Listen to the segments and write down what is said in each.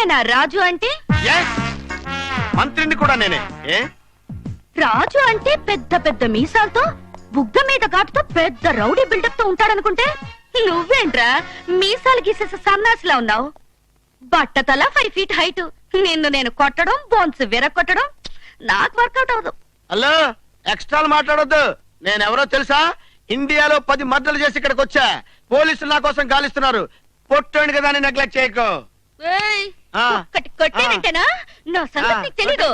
నువ్వేనా రాజు అంటే? మంత్రిని కూడా నేనే. రాజు అంటే పెద్ద పెద్ద మీసాలతో బుగ్గ మీద ఘాటుతో పెద్ద రౌడీ బిల్డప్ తో ఉంటాడనుకుంటే నువ్వేంట్రా మీసాలు గీసేసే సన్నాసిలా ఉన్నావు. బట్టతల 5 feet హైట్. నిన్ను నేను కొట్టడం, బోన్స్ విరగొట్టడం నాకు వర్కౌట్ అవదు. హలో, ఎక్స్ట్రాలు మాట్లాడొద్దు. నేనెవరో తెలుసా? ఇండియాలో 10 మర్డర్లు చేసి ఇక్కడికి వచ్చా. పోలీసులు నా కోసం గాలిస్తున్నారు. పొట్టండి కదా అని నెగ్లెక్ట్ చేయకు. కొట్టేనంటేనా నా సంగతి నీకు తెలీదు.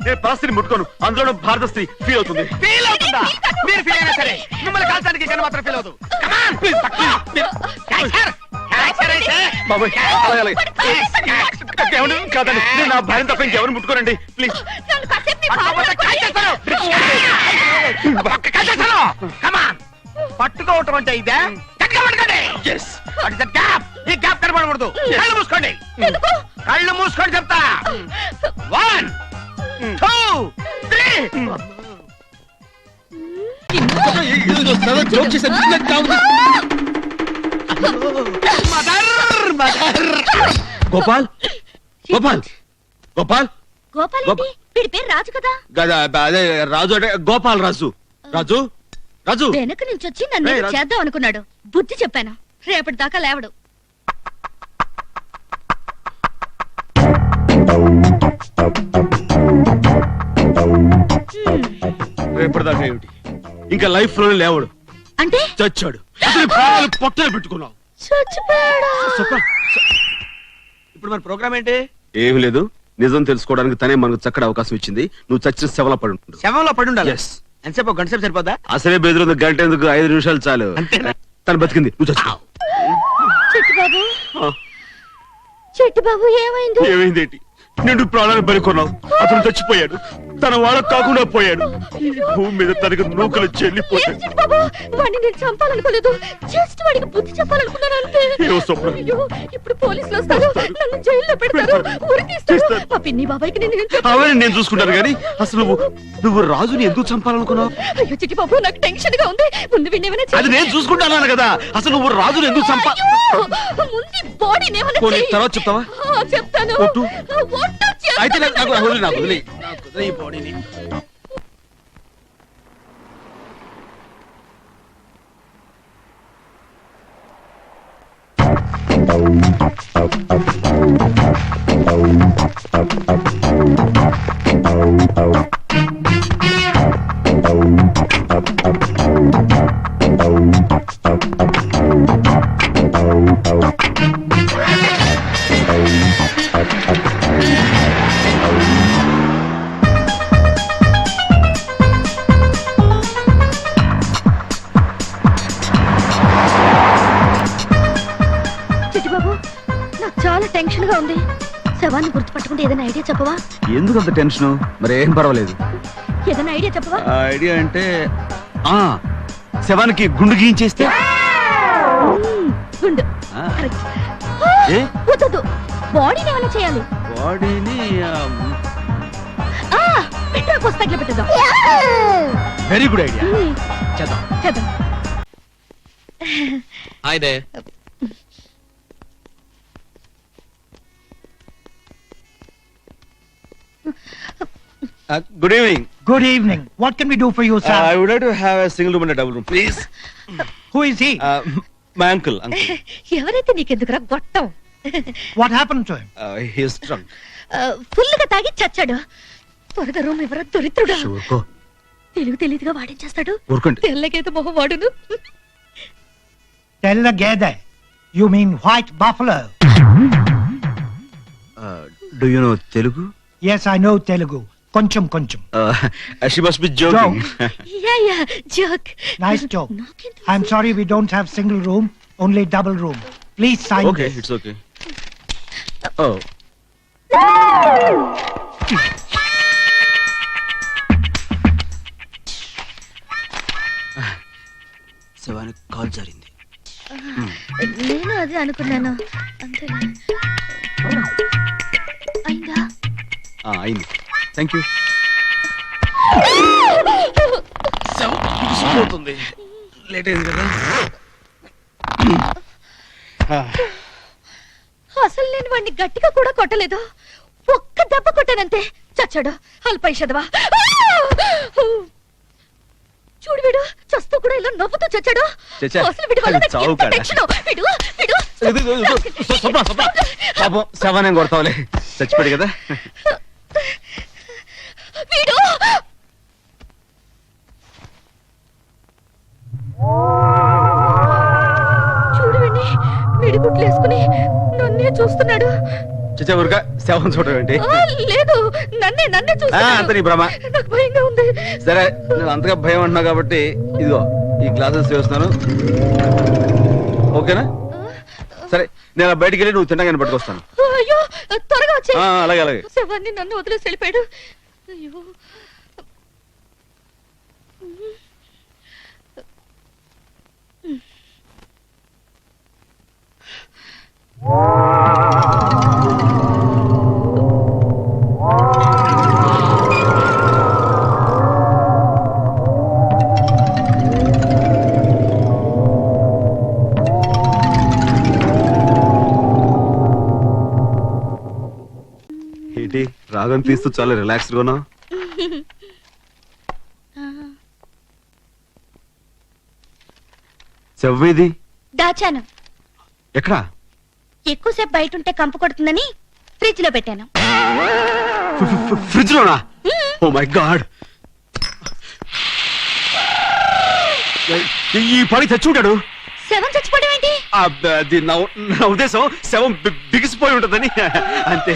నేను పరిస్థితిని ముట్టుకోను. అందులో భారత స్త్రీ ఫీల్ అవుతుంది. ఫీల్ అవుతుందా? మీరు ఫీల్ అయినా సరే మిమ్మల్ని కాల్చడానికి గన్ను మాత్రం ఫీల్ అవుతుంది. కాదండి, నేను నా భార్య తప్ప ఇంకెవరు ముట్టుకోనండి ప్లీజ్. పట్టుకోవటం అంటే ఇదే. ఈ గ్యాప్ కనబడకూడదు. కళ్ళు మూసుకోండి, కళ్ళు మూసుకొని చెప్తా. 1 2 3. గోపాల్ గోపాల్ గోపాల్ గోపాల్ వీడి పేరు రాజు కదా. అదే రాజు అంటే గోపాల్ రాజు. రాజు రాజు వెనక నుంచి వచ్చి నన్ను చేద్దాం అనుకున్నాడు. బుద్ధి చెప్పాను. రేపటి దాకా లేవడు. రేపటిదాకా ఏమిటి, ఇంకా లైఫ్ లో లేవడు అంటే చచ్చాడు. పొట్టలు పెట్టుకున్నావు. ఇప్పుడు మన ప్రోగ్రామ్ ఏంటి? ఏమి లేదు, నిజం తెలుసుకోవడానికి తనే మనకు చక్కటి అవకాశం ఇచ్చింది. నువ్వు చచ్చిన శవంలో పడి ఉంటావు. శవంలో పడి ఉండాలి. ఎంతసేపు? గంట సేపు సరిపోదా? అసలే బెదిరింది. గంట ఎందుకు, 5 నిమిషాలు చాలు. తను బతికింది, నువ్వు చచ్చావు. చెట్టు బాబు ఏమైంది? ఏమైంది ఏంటి? నిండు ప్రాణాలు బలికొన్నావు. అతను చచ్చిపోయాడు. తన వాళ్ళకు కాకుండా పోయాడు. భూమి మీద తనకు నూకలు చెల్లిపోయాడు. వాడిని నేను చంపాలనుకోలేదు. జస్ట్ వాడికి బుద్ధి చెప్పాలనుకున్నాను అంతే. ఇప్పుడు పోలీసులు వస్తారు, నన్ను జైల్లో పెడతారు, ఉరి తీస్తారు. మా పిన్ని బాబాయ్కి అవన్నీ నేను చూసుకుంటాను. కానీ అసలు నువ్వు రాజుని ఎందుకు చంపాలనుకున్నావు? అయ్యో చిట్టి బాబు, నాకు టెన్షన్ గా ఉంది. ముందు వినేమైనా అది నేను చూసుకుంటాను కదా. అసలు నువ్వు రాజుని ఎందుకు ముందు బాడీ తర్వాత చెప్తావా? చెప్తాను. అయితే నాకు వదిలే ఈ బాడీని. చాలా టెన్షన్ గా ఉంది. శవాన్ని గుర్తుపట్టుకుంటే ఏదైనా ఐడియా చెప్పవా? ఎందుకు అంత టెన్షన్? మరి ఏం పర్వాలేదు. ఏదైనా ఐడియా చెప్పవా? ఐడియా అంటే శవానికి గుండు గీయించేస్తే. గుండు వద్దు, బాడీని ఏమైనా చేయాలి. బాడీని పెట్రోల్ పోసి తగిలి పెట్టేద్దాం. Very good idea. చేద్దాం చేద్దాం. Hi they. Good evening. Good evening. What can we do for you, sir? I would like to have a single room and a double room, please. Who is he? My uncle. ఎవరైతే నీకెందుకురా గొట్టం? What happened to him? He is drunk. ఫుల్గా తాగి చచ్చాడు. త్వరగా room ఎవరో దొరిత్రుడా. ఊరుకో. తెలివిగా వాడేం ఊరుకోండి. తెల్లగైతే మొహం వాడును. Tell the gede. You mean white buffalo? Do you know Telugu? Yes, I know Telugu. Koncham. She must be joking. Yeah, joke. Nice joke. I'm sorry we don't have single room, only double room. Please sign Okay, this. it's okay. Oh. శవానికి call జారింది. నేను అదే అనుకున్నాను. అంతే. అయిందా? అయింది. Thank you. అవుతుంది, late అయింది కదా. అసలు నేను వాడిని గట్టిగా కూడా కొట్టలేదు, ఒక్క దెబ్బ కొట్టానంతే. చచ్చాడు అల్పైషదవా. చూడు వీడు చస్తూ కూడా ఇలా నవ్వుతూ చచ్చాడు. చచ్చా, అసలు వీడి వల్ల నాకు చావు ఎంత కాడా? టెన్షనో. వీడు వీడు పాపం శవాన్ని కొడతావులే, చచ్చిపోయాడు కదా. వీడు చూడు వీడిని మిడిగుట్లు వేసుకుని నన్నే చూస్తున్నాడు. చచ్చా ఊరుగా శవం చూడడం ఏంటి? లేదు, నన్నే నన్నే అంత చూస్తున్నాడు. నీ భ్రమ. నాకు భయంగా ఉంది. సరే, నేను అంతగా భయం అంటున్నావు కాబట్టి ఇదిగో ఈ గ్లాసెస్ చేస్తున్నాను, ఓకేనా? సరే, నేను బయటికి వెళ్ళి నువ్వు తినగానే పట్టుకొస్తాను. అయ్యో త్వరగా వచ్చే. అలాగే అలాగే. శవాన్ని నన్ను వదిలేసి వెళ్ళిపోయాడు. అయ్యో ఏంటి రాగం తీస్తూ చాలా రిలాక్స్డ్ గా ఉన్నావు? చెవ్వేది దాచాను. ఎక్కడా? ఎక్కువసేపు బయట ఉంటే కంపు కొడుతుందని ఫ్రిడ్జ్ లో పెట్టాను. ఫ్రిడ్జ్ లోనా? ఓ మై గాడ్, ఈ పని తెచ్చుంటాడు. శవం చచ్చిపోవడం ఏంటి? అది నా ఉద్దేశం, శవం బిగిసిపోయి ఉంటుందని అంతే.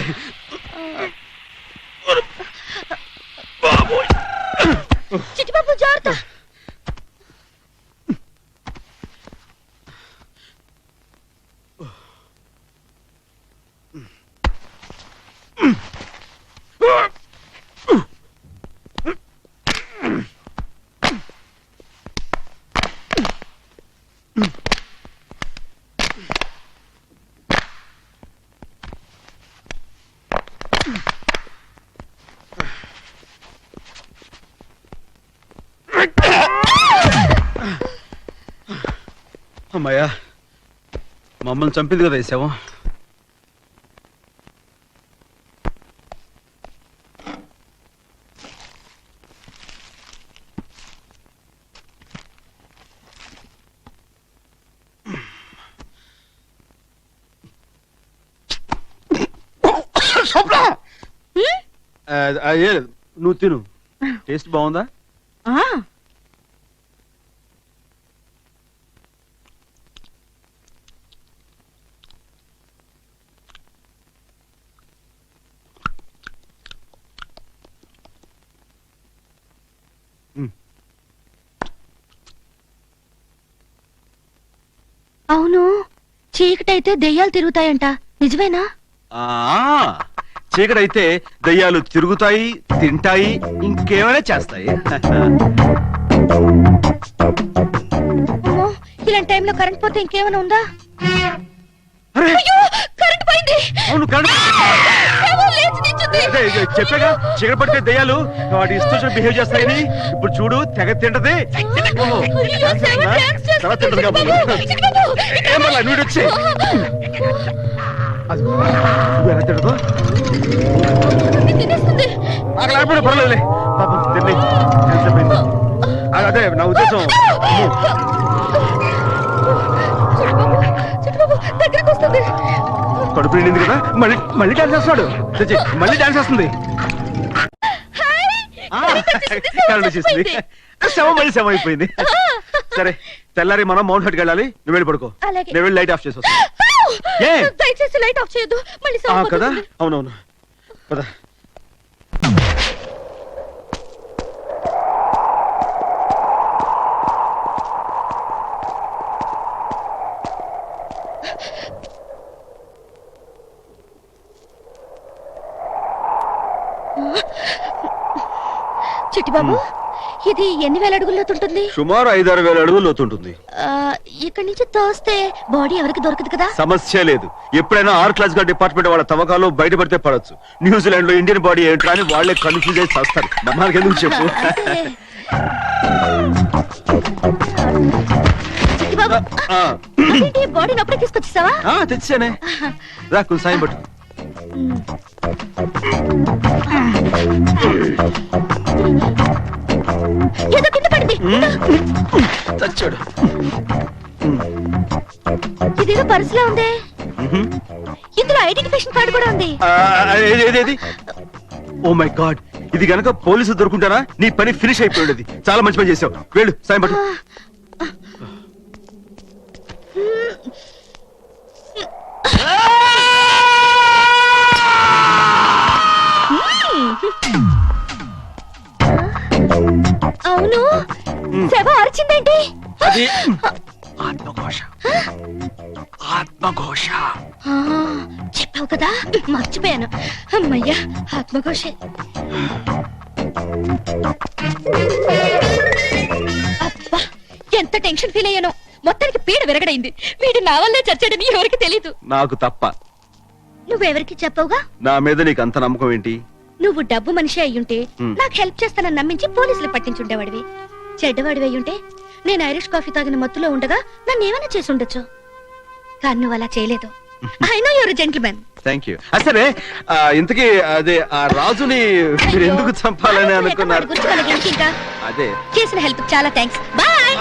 చిట్టిబాబు జాగ్రత్త. అమ్మాయ్యా, మమ్మల్ని చంపింది కదా ఈ శవం. నువ్వు తిను, టేస్ట్ బాగుందా? అవును, చీకటైతే దెయ్యాలు తిరుగుతాయంట, నిజమేనా? చీకటైతే దయ్యాలు తిరుగుతాయి, తింటాయి, ఇంకేమైనా చేస్తాయి. అమ్మో, ఇలాంటి టైంలో కరెంట్ పోతే ఇంకేమైనా ఉందా? అరే, అయ్యో, కరెంట్ పోయింది. అవును కరెంట్. శవం లేచి నిల్చుంది. అదే, చెప్పాగా చీకటి పడితే దయ్యాలు వాటి ఇష్టం బిహేవ్ చేస్తాయని. ఇప్పుడు చూడు, తెగ తింటది. అయ్యో, శవం డాన్స్ చేస్తుంది. తర్వాత తింటది కాబట్టి. చిట్టిబాబు, ఏం వల్ల నువ్వు వచ్చి నువ్వు ఎలా తింటదో నన్ను తినేస్తుంది. అక్కడ ఆడిపోయినా పర్లేదులే, పాపం తిండి. ఎంతసేపయింది? అదే నా ఉద్దేశం. చిట్టిబాబు, దగ్గరికి వస్తుంది. కడుపు నిండింది కదా, మళ్ళీ మళ్ళీ డాన్స్ చేస్తున్నాడు. తెచ్చి, మళ్ళీ డాన్స్ చేస్తుంది. కరెంట్ వచ్చేసింది. శవం మళ్ళీ శవం అయిపోయింది. సరే, తెల్లారి మనం మౌంట్ హట్కి వెళ్ళాలి. నువ్వు వెళ్ళి పడుకో, అలాగే. నేను వెళ్ళి లైట్ ఆఫ్ చేసి వస్తా. ఏ? దయచేసి లైట్ ఆఫ్ చేయొద్దు, మళ్ళీ కదా, సరిపోతుంది. అవునవును పద. చిట్టిబాబు, ఇది ఎన్ని వేల అడుగుల్లో ఉంటుంది? సుమారు 5-6 వేల అడుగులు లోతుంటుంది. ఇక్కడి నుంచి తోస్తే బాడీ ఎవరికి దొరకదు కదా. సమస్య లేదు. ఎప్పుడైనా ఆర్ క్లాస్ గా డిపార్ట్మెంట్ వాళ్ళ తవ్వకాలు బయటపడితే పడొచ్చు. న్యూజిలాండ్ లో ఇండియన్ బాడీ ఏంటో అని వాళ్ళే కన్ఫ్యూజ్ అయి చేస్తారు. నమ్మానికి ఎందుకు చెప్పు. అదే. చిట్టి బాబు, అదేంటి బాడీ నప్పుడే తీసుకొచ్చేసావా? తెచ్చానే. రా కొంచెం సాయం పట్టు. ఏదో కింద పడింది. చచ్చాడు. ఇదేదో పర్సులో ఉంది. ఇందులో ఐడెంటిఫికేషన్ కార్డు కూడా ఉంది. ఏది? ఓ మై గాడ్, ఇది గనక పోలీసులు దొరుకుంటారా నీ పని ఫినిష్ అయిపోయేది. చాలా మంచి పని చేసావు. వెళ్ళు సాయం పట్టు. అవును, శవం అరిచిందేంటి? అది ఆత్మఘోష. ఆత్మఘోష. ఆ, చెప్పావు కదా, మర్చిపోయాను. అమ్మయ్యా, ఆత్మఘోషే. అబ్బా, ఎంత టెన్షన్ ఫీల్ అయ్యాను. మొత్తానికి పీడ విరగడైంది. వీడు నా వల్లే చచ్చాడని ఎవరికి తెలీదు. నాకు తప్ప. నువ్వెవరికి చెప్పవుగా. నా మీద నీకు అంత నమ్మకం ఏంటి? నువ్వు డబ్బు మనిషి అయ్యుంటే నాకు హెల్ప్ చేస్తానని నమ్మించి పోలీసులు పట్టించుండేవాడివి. చెడ్డవాడివి అయ్యుంటే నేను ఐరిష్ కాఫీ తాగిన మత్తులో ఉండగా నన్ను ఏమైనా చేసి ఉండొచ్చు. కానీ నువ్వు అలా చేయలేదు. I know your gentlemen. Thank you. అసలే ఇంతకీ అదే ఆ రాజుని మీరు ఎందుకు చంపాలని అనుకున్నారు? అదే చేసిన హెల్ప్ చాలా థ్యాంక్స్. బాయ్.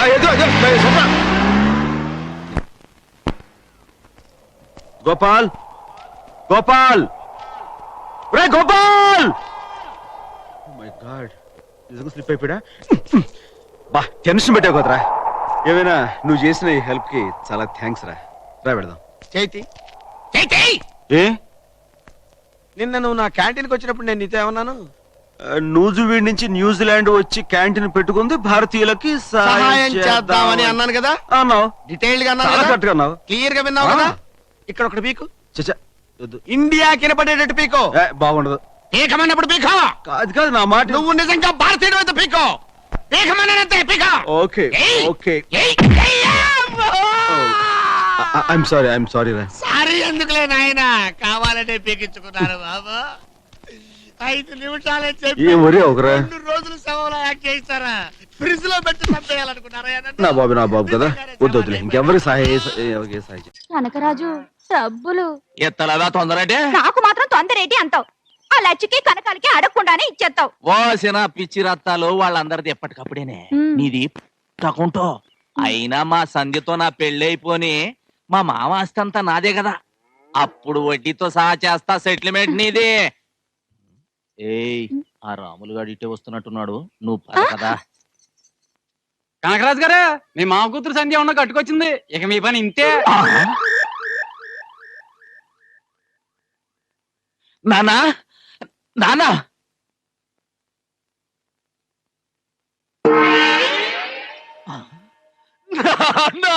గోపాల్, గోపాల్, రే గోపాల్! మై గాడ్, నిజంగా స్లిప్ అయిపోయా. బా టెన్షన్ పెట్టావు కదరా. ఏమైనా నువ్వు చేసిన ఈ హెల్ప్ కి చాలా థ్యాంక్స్ రా. రా పెడదాం. చైతి, చైతి, ఏ నిన్న నువ్వు నా క్యాంటీన్కి వచ్చినప్పుడు నేను నీతో ఏమన్నాను? నూజివీడ్ నుంచి న్యూజిలాండ్ వచ్చి క్యాంటీన్ పెట్టుకుంది భారతీయులకి సహాయం చేద్దామని అన్నాను కదా. అన్నావు. డీటెయిల్డ్ గా చాలా అన్నాను, కరెక్ట్గా అన్నావు. క్లియర్ గా విన్నావు కదా. ఇక్కడ ఒకటి పీకు. చచ్చా, వద్దు. ఇండియా కినపడేటట్టు పీకో. బాగుండదు. పీకమన్నప్పుడు పీకో. కాదు కాదు, నా మాట. నువ్వు నిజంగా భారతీయుడు అయితే పీకో. పీకమన్నానంతే పీకో. ఓకే ఏయ్! ఓకే. ఏయ్! ఐఎమ్ సారీ రా. సారీ ఎందుకులే నాయన, కావాలంటే పీకించుకున్నారు బాబు. 5 నిమిషాలే చెప్పి ఏం ఒరే ఒకరా. 2 రోజులు శవంలో యాక్ట్ చేస్తారా? ఫ్రిడ్జ్ లో పెట్టి చంపేయాలనుకున్నారా? నా బాబు కదా, వద్దులే. ఇంకెవరికి ఎవరికి సహాయం చేయ. కనకరాజు, డబ్బులు ఎత్తలవా తొందరంటే? నాకు మాత్రం తొందరేటి అంటావు. ఆ లచ్చికి కనకాలకి అడగకుండానే ఇచ్చేస్తావు. ఓసిన పిచ్చి రత్తాలు వాళ్ళందరిది ఎప్పటికప్పుడేనే. నీది తకుంటో. అయినా మా సంధ్యతో నా పెళ్ళైపోని మా మామ ఆస్తంతా నాదే కదా. అప్పుడు వడ్డీతో సహా చేస్తా సెటిల్మెంట్ నీది. ఏయ్, ఆ రాములు గారు ఇటే వస్తున్నట్టున్నాడు. నువ్వు పద కదా. కనకరాజు గారు, మీ మామ కూతురు సంధ్య ఉన్న కట్టుకొచ్చింది. ఇక మీ పని ఇంతే. నానా, నానా, నాన్నా!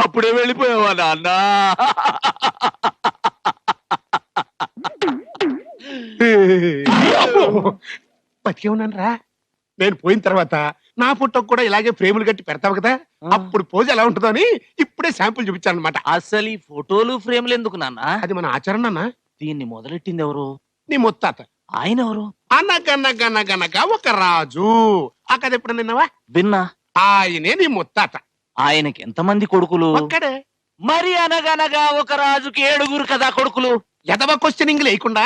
అప్పుడే వెళ్ళిపోయావా నాన్న? బతికే ఉన్నాను రా. నేను పోయిన తర్వాత నా పుట్టకు కూడా ఇలాగే ఫ్రేములు కట్టి పెడతావు కదా, అప్పుడు పోజ్ ఎలా ఉంటుందో అని ఇప్పుడే శాంపుల్ చూపించాను అనమాట. అసలు ఈ ఫోటోలు ఫ్రేమ్లు ఎందుకు నాన్న? అది మన ఆచరణ అన్న. దీన్ని మొదలెట్టింది ఎవరు? నీ ముత్తాత. ఆయన ఎవరు? అనగనగనగనగా ఒక రాజు. ఆ కథ ఎప్పుడు నిన్నవా? విన్నా. ఆయనే నీ ముత్తాత. ఆయనకి ఎంతమంది కొడుకులు? ఒక్కడే. మరి అనగనగా ఒక రాజుకి 7 కదా కొడుకులు. ఎదవ క్వశ్చనింగ్ లేకుండా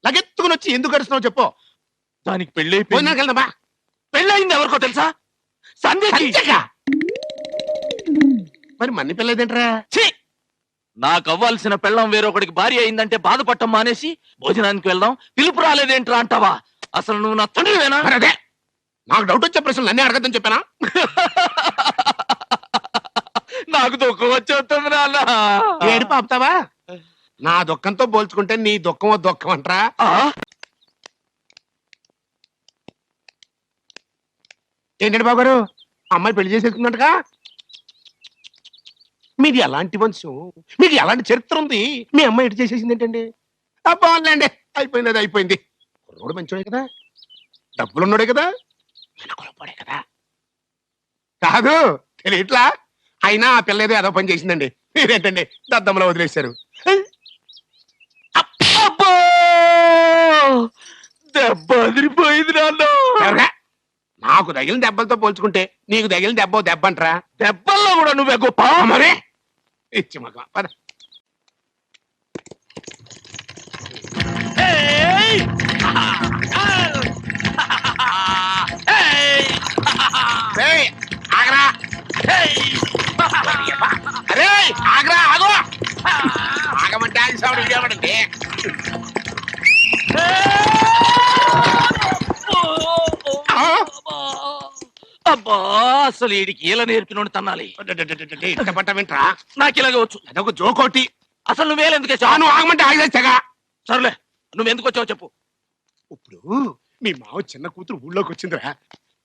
లగెత్తుకుని వచ్చి ఎందుకు గడుస్తున్నావు చెప్పు. దానికి పెళ్ళైపోయింది. వెళ్దామా? పెళ్ళయింది ఎవరికో తెలుసా? సంధ్యకి. మరి మన్ని పిల్లదేంట్రా? ఛీ! నాకు అవ్వాల్సిన పెళ్ళం వేరొకడికి భార్య అయిందంటే బాధపడటం మానేసి భోజనానికి వెళ్దాం పిలుపు రాలేదేంట్రా అంటావా? అసలు నువ్వు నా తండ్రివేనా? అదే నాకు డౌట్ వచ్చే ప్రశ్నలు అన్నీ అడగద్దని చెప్పానా? నాకు దుఃఖం వచ్చేస్తుంది నాన్న. ఏడుపు ఆపుతావా? నా దుఃఖంతో పోల్చుకుంటే నీ దుఃఖమో దుఃఖం అంటరా? ఏంటండి బాబు గారు, అమ్మాయి పెళ్లి చేసేసుకున్నట్టుగా? మీది ఎలాంటి వంశం, మీకు ఎలాంటి చరిత్ర ఉంది? మీ అమ్మాయి ఎటు చేసేసింది ఏంటండి? బాగుందండి, అయిపోయింది, అది అయిపోయింది. కుర్రోడు మంచోడే కదా, డబ్బులున్నాడే కదా, వెనకొలపోడే కదా. కాదు, తెలియట్లా అయినా ఆ పిల్ల ఏదో పని చేసిందండి. మీరేంటండి దద్దమ్మలో వదిలేశారు. అబ్బో! దెబ్బ అదిరిపోయింది నాన్న. ఎవరుగా? నాకు తగిలిన దెబ్బలతో పోల్చుకుంటే నీకు తగిలిన దెబ్బ అంటరా? దెబ్బల్లో కూడా నువ్వే గొప్ప. మరే ఇచ్చి మగ పద. ఏయ్! ఏయ్, ఆగరా. అరే ఆగరా, ఆగు. ఆగమంటే ఆగిసాడు ఇదేమంటే. అబ్బా, అసలు వీడికి ఇలా నేర్పినోడు తన్నాలి. ఇష్టపడ్డ వింటరా? నాకు ఇలాగే వచ్చు. అదొక జోకోటి. అసలు నువ్వేలెందుకే చాను ఆగమంటే ఆగిసేగా. సర్లే, నువ్వెందుకు వచ్చావు చెప్పు. ఇప్పుడు మీ మావ చిన్న కూతురు ఊళ్ళోకి వచ్చిందిరా.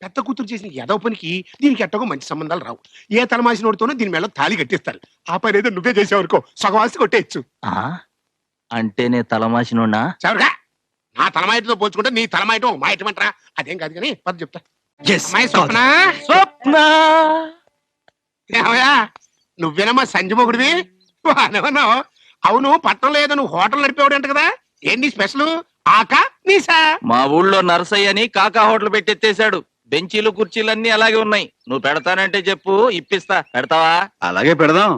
పెద్ద కూతురు చేసిన ఏదో పనికి దీనికి ఎట్టగో మంచి సంబంధాలు రావు. ఏ తలమాసినోడితోనో దీని మీద తాళి కట్టిస్తారు. ఆ పని ఏదో నువ్వే చేసేవనుకో సగవాసి కొట్టేయచ్చు. అంటే నే తలమాసినోడా? చవరగా నా తలమాయటతో పోల్చుకుంటే నీ తలమాయటం ఒక మాయటం అంటారా? అదేం కాదు కానీ పద చెప్తా. అమ్మాయి స్వప్న. స్వప్న ఏమయ్యా నువ్వేనమ్మా సంజమొగుడివి? అనవన్నావు. అవును పట్టణంలో ఏదో నువ్వు హోటల్ నడిపేవాడు అంట కదా, ఏంటి స్పెషల్? ఆకా నీసా? మా ఊళ్ళో నర్సయ్య అని కాకా హోటల్ పెట్టెత్తేశాడు. బెంచీలు కుర్చీలన్నీ అలాగే ఉన్నాయి. నువ్వు పెడతానంటే చెప్పు, ఇప్పిస్తా. పెడతావా? అలాగే పెడదాం.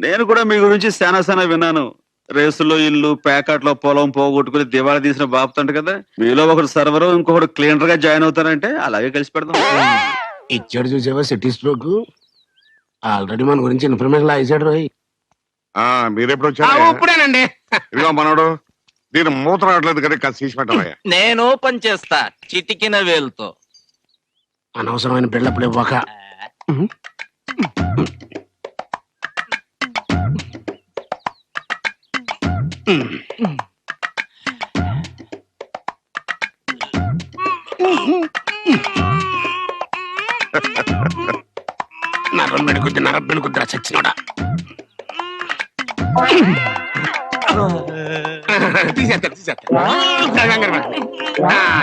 నేను కూడా మీ గురించి శానా విన్నాను. రేసులో ఇల్లు, ప్యాకెట్లో పొలం పోగొట్టుకుని దివాళా తీసిన బాపుతంట కదా. మీలో ఒకడు సర్వర్, ఇంకొకడు క్లీనర్ గా జాయిన్ అవుతారంటే అలాగే కలిసి పెడదాం. ఇచ్చాడు చూసావా సిటీ స్ట్రోక్. ఆల్రెడీ మన గురించి ఇన్ఫర్మేషన్ లా ఇచ్చాడు రోయ్. మీరెప్పుడు వచ్చారు? ఇప్పుడేనండి. ఇదిగో మనోడు దీని మూత రావట్లేదు కదా, కాస్త తీసి పెట్టవయ్యా. నేను ఓపెన్ చేస్తా చిటికిన వేలుతో. అనవసరమైన బిళ్ళప్పుడు ఇవ్వక. నరబెడుకుద్రా చచ్చినోడా.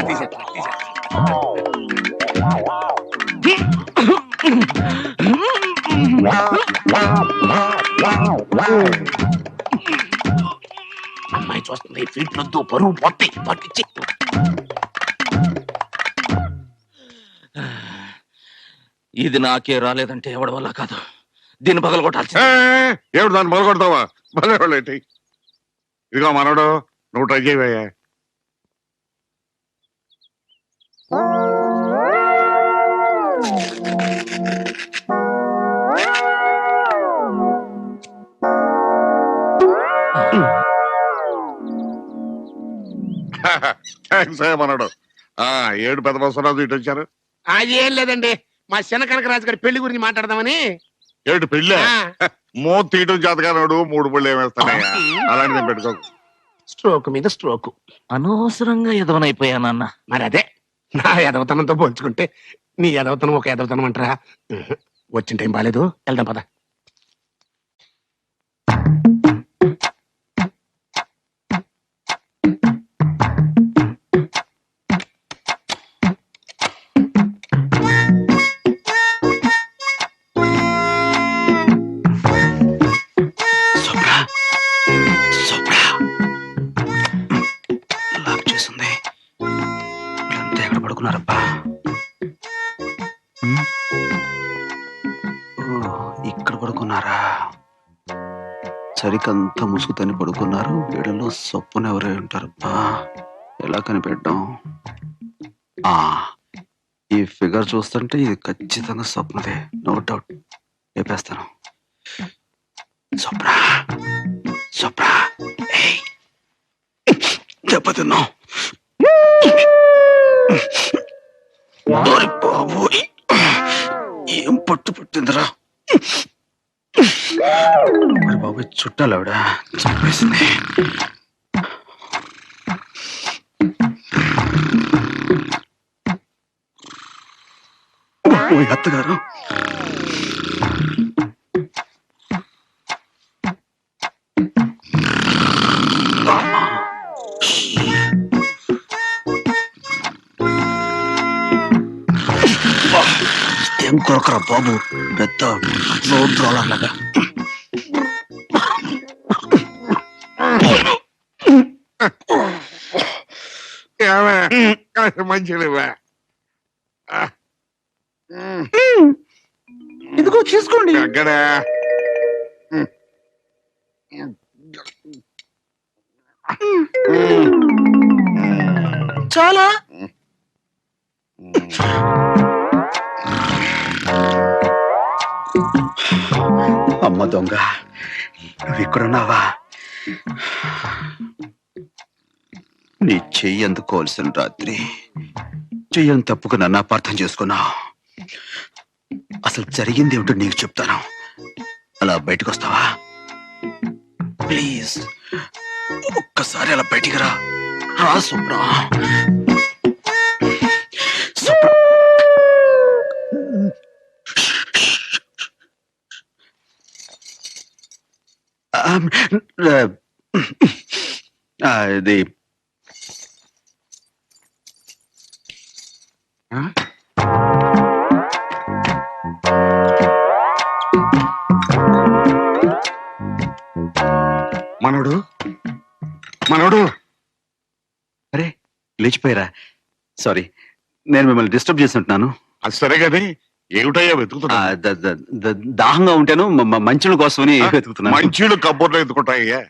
తీసేస్తా అమ్మాయి చూస్తుంది. ఫీట్ వద్దు, బరువు పోతాయి. పట్టించి ఇది నాకే రాలేదంటే ఎవడి వల్ల కాదు. దీన్ని పగల కొట్టాల్సి. ఏమిటి దాన్ని మొదలు కొడతావా? ఏంటి? ఇదిగో మనోడు నువ్వు ట్రై చేయవయ్యా. థ్యాంక్స్ అయ్యా మనోడు. ఏడు పెద్ద బసవరాజు ఇటు వచ్చారు. అది ఏం లేదండి, మా చిన్న కనకరాజు గారి పెళ్లి గురించి మాట్లాడదామని. ఏడు పెళ్ళి? మూత తీయటం జాతకానోడు 3 పళ్ళు ఏమేస్తానయ్యా. అలాంటిది పెట్టుకోకు. స్ట్రోక్ మీద స్ట్రోక్. అనవసరంగా ఎదవనైపోయానన్న. మరి అదే నా ఎదవతనంతో పోల్చుకుంటే నీ ఎదవతనం ఒక ఎదవతనం అంటారా? వచ్చిన టైం బాలేదు, వెళ్దాం పద. ఇక్కడ పడుకున్నారా? సరికంతా ముసుగుతని పడుకున్నారు. వీళ్ళలో సొప్పున ఎవరై ఉంటారు. ఎలా కనిపెట్టాం? ఈ ఫిగర్ చూస్తుంటే ఇది ఖచ్చితంగా స్వప్నదే, నో డౌట్. లేపేస్తాను. స్వప్న, స్వప్న, దెబ్బతిన్నాం. బాబోయ్, ఏం పట్టు పట్టిందిరా. బాబు చుట్టాలు ఆవిడ చంపేసింది. అత్తగారు ఏం కొరకరా బాబు, పెద్ద రోడ్ రోలర్ లాగా. మంచిగా ఇదిగో తీసుకోండి. అక్కడ చాలా అమ్మ దొంగ, నువ్వు ఇక్కడున్నావా? నీ చెయ్యి అందుకోవాల్సిన రాత్రి చెయ్యని తప్పుకు నన్ను అపార్థం చేసుకున్నావు. అసలు జరిగింది ఏమిటో నీకు చెప్తాను. అలా బయటకు వస్తావా ప్లీజ్? ఒక్కసారి అలా బయటికి రా. రా సుప్ర. ఇది మనోడు మనోడు అరే లేచిపోయారా? సారీ, నేను మిమ్మల్ని డిస్టర్బ్ చేస్తుంటున్నాను. అది సరే కానీ ఏమిటయ్యా వెతుకుతున్నా? దాహంగా ఉంటాను, మంచుల కోసమని వెతుకుతున్నాను. మంచీలు కబ్బోర్లో ఎత్తుకుంటాయ్యా.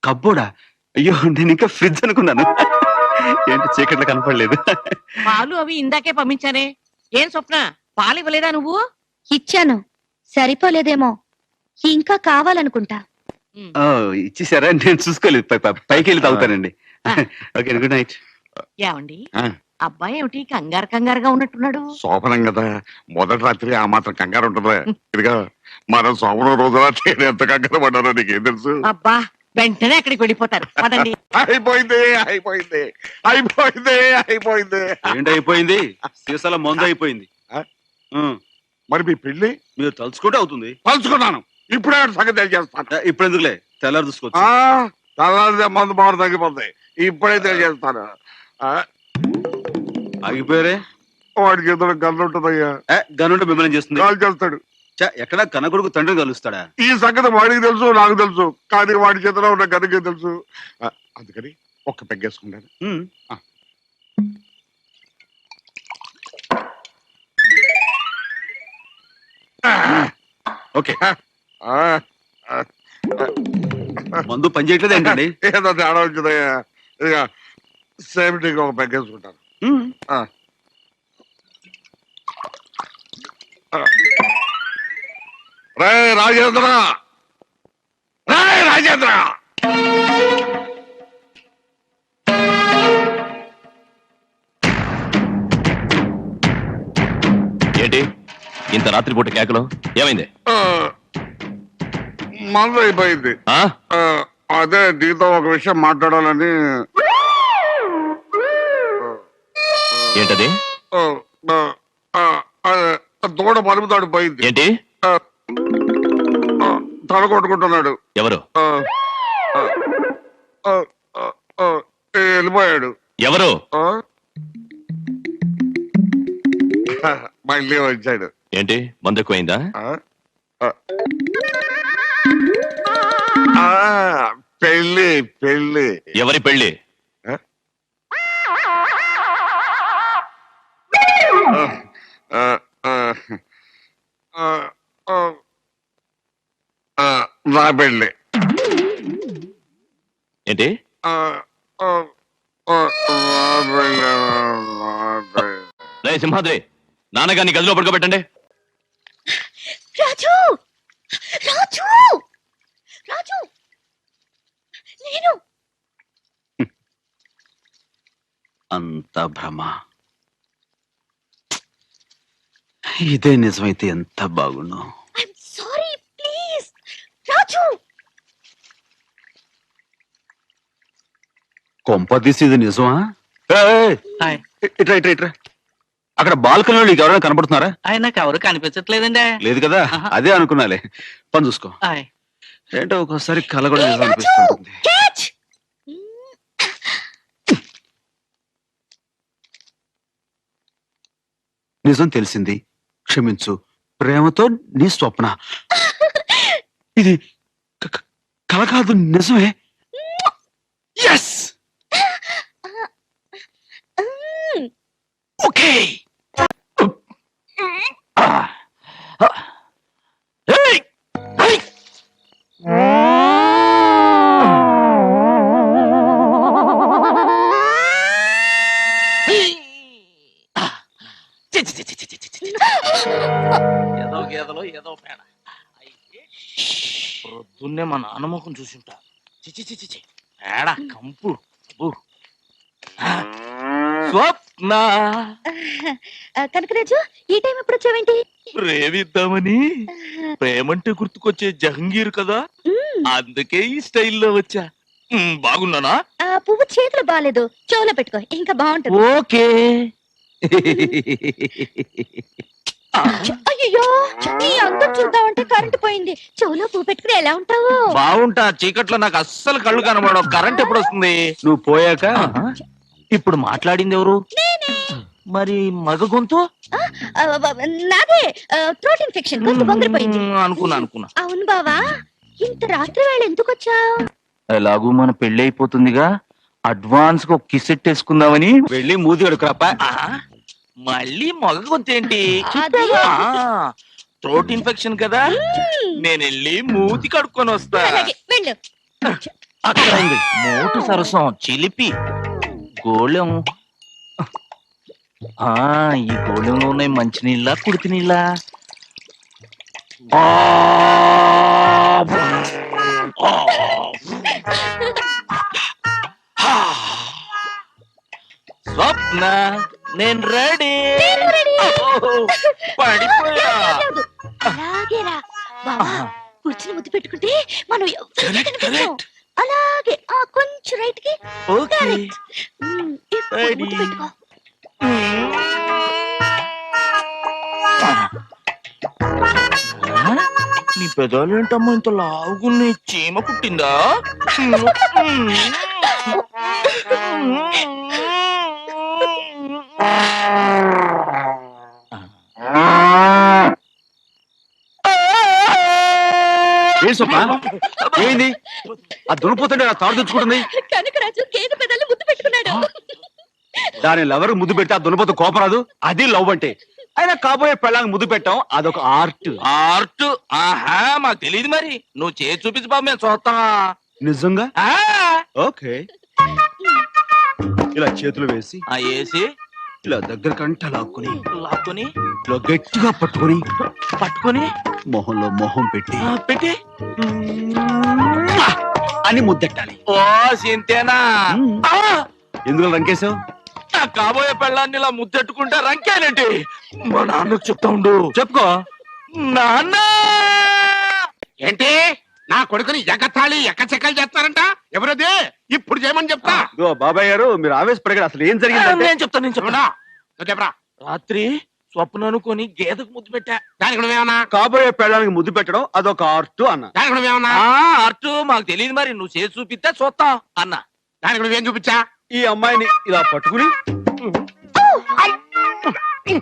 కబ్బోడా? అయ్యో, నేను ఇంకా ఫ్రిడ్జ్ అనుకున్నాను. ఏంటి చీకట్లో కనపడలేదు. పాలు అవి ఇందాకే పంపించానే. ఏం స్వప్న, పాలు ఇవ్వలేదా నువ్వు? ఇచ్చాను, సరిపోలేదేమో, ఇంకా కావాలనుకుంటా. ఓ, ఇచ్చేసారా? నేను చూసుకోలేదు. పైకి వెళ్ళి తాగుతానండి. Okay, good night. ఏమండి, ఆ. అబ్బాయి ఏమిటి కంగారు కంగారుగా ఉన్నట్టున్నాడు? శోభనం కదా, మొదటి రాత్రి ఆ మాత్రం కంగారు ఉంటుందా? ఇదిగా మనం శోభనం రోజున నేను ఎంత కంగారు పడ్డానో నీకేం తెలుసు? అబ్బా, వెంటనే అక్కడికి వెళ్ళిపోతారు. పదండి. అయిపోయింది అయిపోయింది అయిపోయింది అయిపోయింది. ఏంటి అయిపోయింది? సీసాల మందు అయిపోయింది. మరి మీ పెళ్లి మీరు తలుచుకుంటే అవుతుంది. పలుచుకున్నాను. ఇప్పుడే సంగతి తెలియజేస్తాను. ఇప్పుడు ఎందుకులే, తెల్లారు చూసుకోవచ్చు. తెల్లారితే మందు బాగా తగ్గిపోతాయి. ఇప్పుడే తెలియజేస్తాను. ఆగిపోయారే? వాడికి ఎదురు గన్ను ఉంటుందయ్యా. గనుంటే మిమ్మల్ని చేస్తుంది. కాల్ చేస్తాడు. ఎక్కడ కనకొడుకు తండ్రిని కలుస్తాడా? ఈ సంగతి వాడికి తెలుసు, నాకు తెలుసు, కానీ వాడి చేతిలో ఉన్న గనుకే తెలుసు. అందుకని ఒక్క పెగ్గేసుకుంటాను. ఓకే, మందు పని చేయట్లేదు ఏంటండి? ఏదో తేడా వచ్చిందయ్యా. ఇక సేఫ్టీకి ఒక పెగ్గేసుకుంటాను. రే రాజేంద్ర, రే రాజేంద్ర, ఏంటి ఇంత రాత్రిపూట కేకలు? ఏమైంది? మందు అయిపోయింది. అదే నీతో ఒక విషయం మాట్లాడాలని. ఏంటది? దూడ మలుపుతాడు పోయింది. ఏంటి? తల కొట్టుకుంటున్నాడు. ఎవరు? వెళ్ళిపోయాడు. ఎవరు? మళ్ళీ వచ్చాడు. ఏంటి మందు ఎక్కువైందా? పెళ్ళి పెళ్ళి. ఎవరి పెళ్ళి? నా పెళ్ళి. ఏంటి? రే సింహాద్రి, నాన్నగారిని గదిలో పడుకోబెట్టండి. రాజు, రాజు, రాజు, నేను. అంత భ్రమ. ఇదే నిజమైతే ఎంత బాగుండు. ఐఎమ్ సారీ, ప్లీజ్ రాజు. కొంపదీసి ఇది నిజమా? ఇట్రా ఇట్రా ఇట్రా. అక్కడ బాల్కనీలో నీకు ఎవరైనా కనపడుతున్నారా? నాకు ఎవరు కనిపించట్లేదండి. లేదు కదా, అదే అనుకున్నాలే. పని చూసుకో. ఏంటో ఒక్కోసారి కల కూడా నిజం అనిపిస్తుంటుంది. నిజం తెలిసింది, క్షమించు. ప్రేమతో నీ స్వప్న. ఇది కల కాదు, నిజమే. ఎస్. ఓకే. ఏదో గేదలో ఏదో పేడ అయితే పొద్దున్నే మా నాన్న ముఖం చూసింటా. చిచి చిచి చి పేడ కంపు. అబ్బో. స్వప్న కనకరాజు, ఈ టైం ఎప్పుడు వచ్చావేంటి? ప్రేమిద్దామని. ప్రేమంటే గుర్తుకొచ్చే జహంగీర్ కదా, అందుకే ఈ స్టైల్లో వచ్చా. బాగున్నానా? ఆ పువ్వు చేతులు బాగాలేదు, చెవులో పెట్టుకో, ఇంకా బాగుంటుంది. ఓకే. అయ్యో, నీ అందం చూద్దామంటే కరెంట్ పోయింది. చెవులో పువ్వు పెట్టుకుని ఎలా ఉంటావు? బాగుంటా. చీకట్లో నాకు అస్సలు కళ్ళు కనబడవు. కరెంట్ ఎప్పుడు వస్తుంది? నువ్వు పోయాక. ఇప్పుడు మాట్లాడింది ఎవరు? మరి మగ గొంతు? నాదే. థ్రోట్ ఇన్ఫెక్షన్, గొంతు బొంగిరిపోయింది. అనుకున్నా. అవును బావా, ఇంత రాత్రి వేళ ఎందుకు వచ్చావు? ఎలాగూ మన పెళ్లి అయిపోతుందిగా, అడ్వాన్స్ గా కిసెట్ వేసుకుందామని. వెళ్ళి మూతి కడుకురాపా. మళ్ళీ మగ గొంతు ఏంటి? అది. థ్రోట్ ఇన్ఫెక్షన్ కదా, నేను వెళ్ళి మూతి కడుక్కొని వస్తా. అలాగే, వెళ్ళు. అక్కడైంది మోటు సరసం చిలిపి గోళం. ఈ గోళంలో ఉన్నాయి మంచినీళ్ళ, కుడితి నీళ్ళ? స్వప్న, నేను రెడీ. పడిపోయా. అలాగేరా బావా, కూర్చుని ముద్దు పెట్టుకుంటే మనం ఎవరికీ Correct, కనిపించం. correct. అలాగే కొంచెం రైట్ కి. ఓకే. Correct. ఇప్పుడు Ready. ముద్దు పెట్టుకో. నీ పెదాలు ఏంటమ్మా ఇంత లావుగున్నాయి? చీమ కుట్టిందా? ఏం స్వప్న, ఏంది? ఆ దునిపోతుంటే ఆ తాడు తెచ్చుకుంటుంది. కనకరాజు గేదె పెదాలు ముద్దు పెట్టుకున్నాడు. దాని లవర్ ముద్దు పెడితే ఆ దునిపోతు కోపరాదు. అది లవ్ అంటే. అయినా కాబోయే పెళ్ళాంగి ముద్దు పెట్టాం, అదొక ఆర్ట్. ఆర్ట్? ఆహా, మాకు తెలియదు. మరి నువ్వు చేసి చూపించు బాబు, మేము చూస్తాం. నిజంగా? ఆ, ఓకే. ఇలా చేతులు వేసి వేసి ఇలా దగ్గర కంట లాక్కుని లాక్కుని ఇలా గట్టిగా పట్టుకొని పట్టుకొని మొహంలో మొహం పెట్టి పెట్టి అని ముద్దెట్టాలి. ఓ సింతేనా? ఎందుకు రంకేశావు? నా కాబోయే పెళ్ళాన్ని ఇలా ముద్దెట్టుకుంటే రంకేనంటే మా నాన్నకు చెప్తా ఉండు. చెప్పుకో. నాన్న, ఏంటి నా కొడుకుని ఎగతాళి ఎక్కచెక్కలు చేస్తారంట? ఎవరది? ఇప్పుడు చేయమని చెప్తా. ఇదిగో బాబాయ్ గారు, మీరు ఆవేశపడగారు. అసలు ఏం జరిగిందంటే నేను చెప్తాను. చెప్పడా? నువ్వు చెప్పరా. రాత్రి స్వప్న అనుకొని గేదెకు ముద్దు పెట్టా. దానికి నువ్వేమన్నా? కాబోయే పెళ్ళానికి ముద్దు పెట్టడం అదొక ఆర్ట్ అన్న. దానికి నువ్వేమన్నా? అర్టు మాకు తెలియదు. మరి నువ్వు చేసి చూపిస్తే చూస్తాం అన్న. దానికి నువ్వేం చూపించా? ఈ అమ్మాయిని ఇలా పట్టుకుని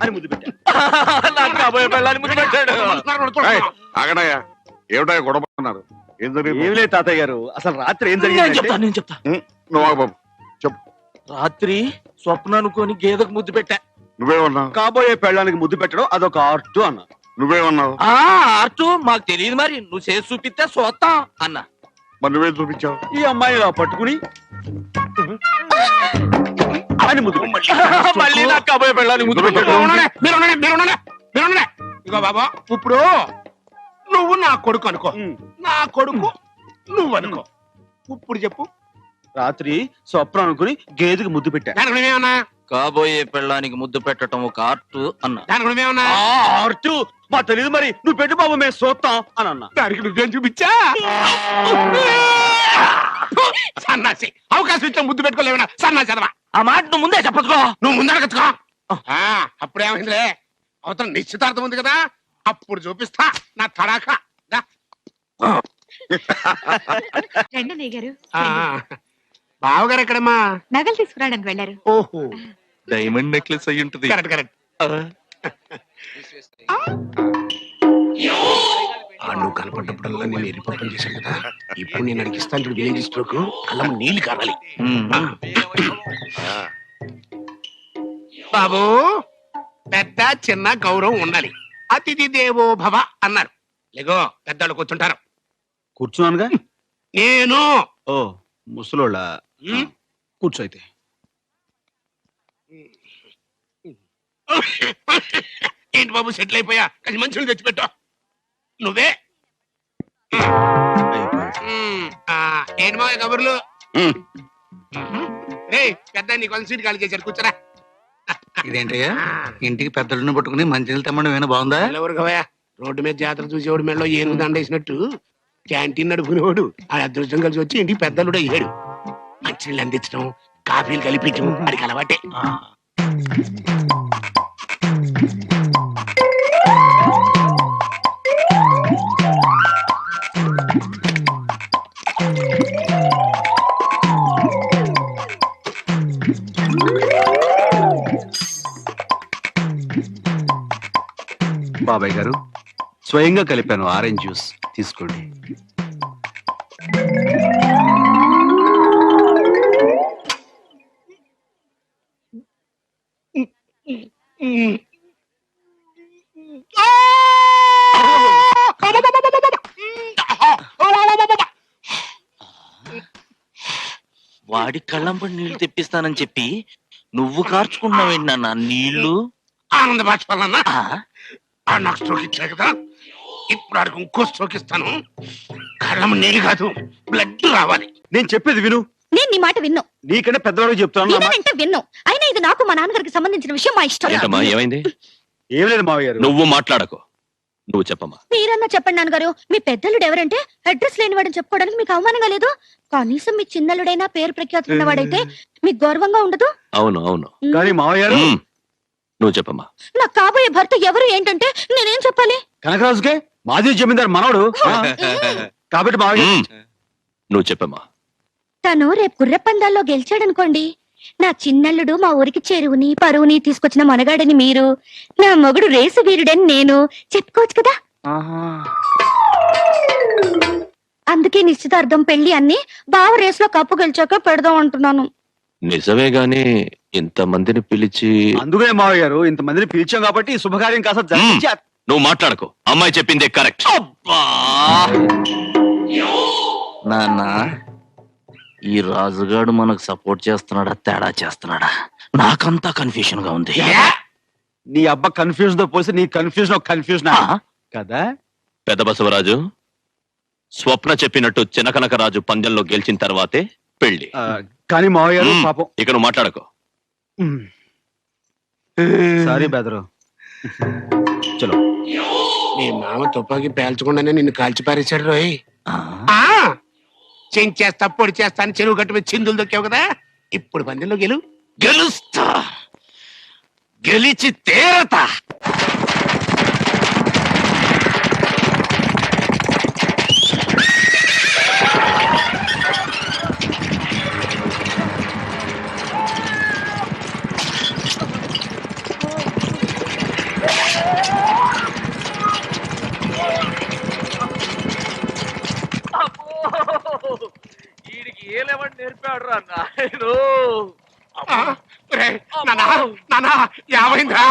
అని ముద్దు పెట్టా. నాకు కాబోయే పెళ్ళాన్ని ముద్దు పెట్టాడు. ఆగడాయా, ఏమిటా గొడవ పడుతున్నారు? ఏం జరిగింది? ఏం లేదు తాతయ్య గారు, అసలు రాత్రి ఏం నేను చెప్తా. జరిగింది? నువ్వు ఆగు బాబు, చెప్పు. రాత్రి స్వప్న అనుకొని గేదెకు ముద్దు పెట్టా. నువ్వేమన్నావు? కాబోయే పెళ్ళానికి ముద్దు పెట్టడం అదొక ఆర్ట్ అన్న. నువ్వేమన్నావు? అర్టు మాకు తెలియదు. మరి నువ్వు చేసి చూపిస్తే చూస్తాం అన్న. మరి నువ్వేం చూపించావు? ఈ అమ్మాయిని ఇలా పట్టుకుని అని ముద్దు పెట్టా. మళ్ళీ నాకు కాబోయే పెళ్ళాన్ని ముద్దు పెట్టాడు. ఇగో బాబా, ఇప్పుడు నువ్వు నా కొడుకు అనుకో, నా కొడుకు నువ్వు అనుకో. ఇప్పుడు చెప్పు. రాత్రి స్వప్న అనుకుని గేదెకి ముద్దు పెట్టా. దానికి నువ్వేమన్నా? కాబోయే పెళ్ళానికి ముద్దు పెట్టడం ఒక ఆర్ట్ అన్న. దానికి నువ్వేమన్నా? ఆర్ట్ మా తెలియదు. మరి నువ్వు పెట్టు బాబు, మేము చూస్తాం అని అన్నా. దానికి నువ్వేం చూపించా? సన్నాసి, అవకాశం ఇచ్చా ముద్దు పెట్టుకోలేవనా? సన్నాసి అదవా. ఆ మాట నువ్వు ముందే చెప్పచ్చుకో. నువ్వు ముందరగచ్చుకో. అప్పుడేమైందిలే, అవతల నిశ్చితార్థం ఉంది కదా, అప్పుడు చూపిస్తా నా తడాకా. రండి గారు. బావగారు ఎక్కడమ్మా? నగలు తీసుకురావడానికి వెళ్ళారు. ఓహో, డైమండ్ నెక్లెస్ అయ్యి ఉంటది. Correct correct. నువ్వు కనపడ్డప్పుడల్లా నేను ఎరిపప్పం చేశాను కదా, ఇప్పుడు నేను అడిగిస్తాను చూడు విలేజ్ స్ట్రోక్, అల్లం నీళ్ళు కావాలి. బాబు, పెద్ద చిన్న గౌరవం ఉండాలి. అతిథి దేవో భవ అన్నారు. లేగో పెద్దలు కూర్చుంటారు. కూర్చున్నానుగా. నేను ఓ ముసలోళ్ళ కూర్చో అయితే. ఏంటి బాబు సెటిల్ అయిపోయా, కానీ మంచులు తెచ్చిపెట్టు. నువ్వే ఏంటి మా కబుర్లు? రే పెద్ద నీకు సీట్ ఖాళీ చేశారు, కూర్చోరా. ఇదేంటయ్యా ఇంటికి పెద్దలను పట్టుకుని మంచినీళ్ళు తెమ్మడం ఏమైనా బాగుందా? ఎవరు కవయా, రోడ్డు మీద జాతర చూసేవాడు మెడలో ఏనుగు దండేసినట్టు క్యాంటీన్ నడుపుకునేవాడు ఆ అదృష్టం కలిసి వచ్చి ఇంటికి పెద్దలుడు అయ్యాడు. మంచినీళ్ళు అందించడం, కాఫీలు కలిపించడం అడికి అలవాటే. బాబాయ్ గారు, స్వయంగా కలిపాను ఆరెంజ్ జ్యూస్, తీసుకోండి. వాడి కళ్ళంపడి నీళ్లు తెప్పిస్తానని చెప్పి నువ్వు కార్చుకున్నావేంటి నాన్న నీళ్లు? ఆనంద బాష్పాలన్నా నాకు స్ట్రోక్ ఇచ్చా కదా, ఇప్పుడు ఆడికి ఇంకో స్ట్రోక్ ఇస్తాను. కళ్ళం నీళ్ళు కాదు, బ్లడ్ రావాలి. నేను చెప్పేది విను. నేను నీ మాట విన్ను. నీకంటే పెద్దవాడు చెప్తాను. విన్నానంటే విన్ను. అయినా ఇది నాకు మా నాన్నగారికి సంబంధించిన విషయం, మా ఇష్టం. ఏమైంది? ఏం లేదు మావయ్య గారు. నువ్వు మాట్లాడకు, నువ్వు చెప్పమ్మా. మీరన్నా చెప్పండి నాన్నగారు. మీ పెద్దలుడు ఎవరంటే అడ్రస్ లేనివాడని చెప్పుకోవడానికి మీకు అవమానంగా లేదు? కనీసం మీ చిన్నలుడైనా పేరు ప్రఖ్యాతులు ఉన్నవాడైతే మీకు గౌరవంగా ఉండదు? అవును అవును. కానీ మావయ్య గారు, నువ్వు చెప్పమ్మా. నాకు కాబోయే భర్త ఎవరు ఏంటంటే నేనేం చెప్పాలి? కనకరాజుకే మాజీ జమీందారు మనవడు కాబట్టి మావయ్య నువ్వు చెప్పమ్మా. తను రేపు గుర్ర పందాల్లో గెలిచాడనుకోండి, నా చిన్నల్లుడు మా ఊరికి చెరువుని పరువుని తీసుకొచ్చిన మనగాడని మీరు, నా మొగుడు రేసు వీరుడని నేను చెప్పుకోవచ్చు కదా. అందుకే నిశ్చితార్థం, పెళ్లి అన్ని బావ రేసులో కప్పు గెలిచాక పెడదాం అంటున్నాను. నిజమే గాని ఇంతమందిని పిలిచి. అందుకనే మావయ్య గారు, ఇంతమందిని పిలిచాం కాబట్టి ఈ శుభకార్యం కాస్త జరిపించి. నువ్వు మాట్లాడకు, అమ్మాయి చెప్పిందే కరెక్ట్. నాన్న, ఈ రాజుగాడు మనకు సపోర్ట్ చేస్తున్నాడా తేడా చేస్తున్నాడా? నాకంతా కన్ఫ్యూషన్ గా ఉంది. నీ అబ్బా కన్ఫ్యూజన్ తో పోసి నీ కన్ఫ్యూజన్ కదా. పెద్ద బసవరాజు, స్వప్న చెప్పినట్టు చినకనకరాజు పందెంలో గెలిచిన తర్వాతే పెళ్లి. కానీ మావయ్య గారు పాపం. ఇక నువ్వు మాట్లాడకు. సారీ బెదరు. చలో. నీ మామ తుపాకీ పేల్చకుండానే నిన్ను కాల్చి పారేశాడు రోయ్. చేస్తా పొడి చేస్తా అని చెరువు గట్టు మీద చిందులు దొక్కావు కదా, ఇప్పుడు పందెంలో గెలుస్తా, గెలిచి తేరతా. నేర్పాడు రా నాయను. ఏమైందా?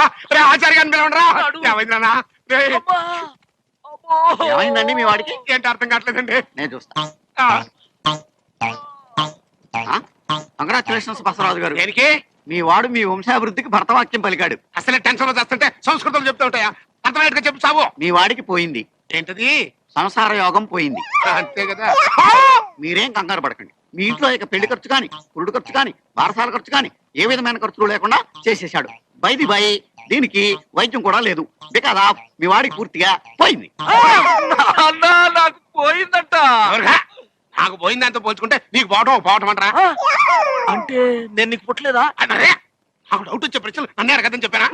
ఆచార్య గారిని పిలవండిరా. ఏమైందా? ఏమైందండి మీ వాడికి? ఏంటి అర్థం కావట్లేదండి. నేను చూస్తా. కంగ్రాచులేషన్స్ బసవరాజు గారు. దేనికి? మీ వాడు మీ వంశాభివృద్ధికి భర్తవాక్యం పలికాడు. అసలే టెన్షన్ లో చేస్తుంటే సంస్కృతం చెప్తూ ఉంటాయా? అర్థమయ్యేట్టుగా చెప్పు సాబు. మీ వాడికి పోయింది. ఏంటది? సంసార యోగం పోయింది. అంతే కదా. మీరేం కంగారు పడకండి. మీ ఇంట్లో ఇక పెళ్లి ఖర్చు కాని, పురుడు ఖర్చు కాని, బారసాల ఖర్చు కాని ఏ విధమైన ఖర్చులు లేకుండా చేసేశాడు. బైది బై, దీనికి వైద్యం కూడా లేదు. బికాజ్ ఆఫ్ మీ వాడికి పూర్తిగా పోయింది. నాకు పోయిందంట. నాకు పోయిందంతా పోల్చుకుంటే నీకు పోవటం అంటారా? అంటే నేను నీకు పుట్టలేదా? నాకు డౌట్ వచ్చే ప్రశ్నలు నన్నే అడగదని చెప్పానా?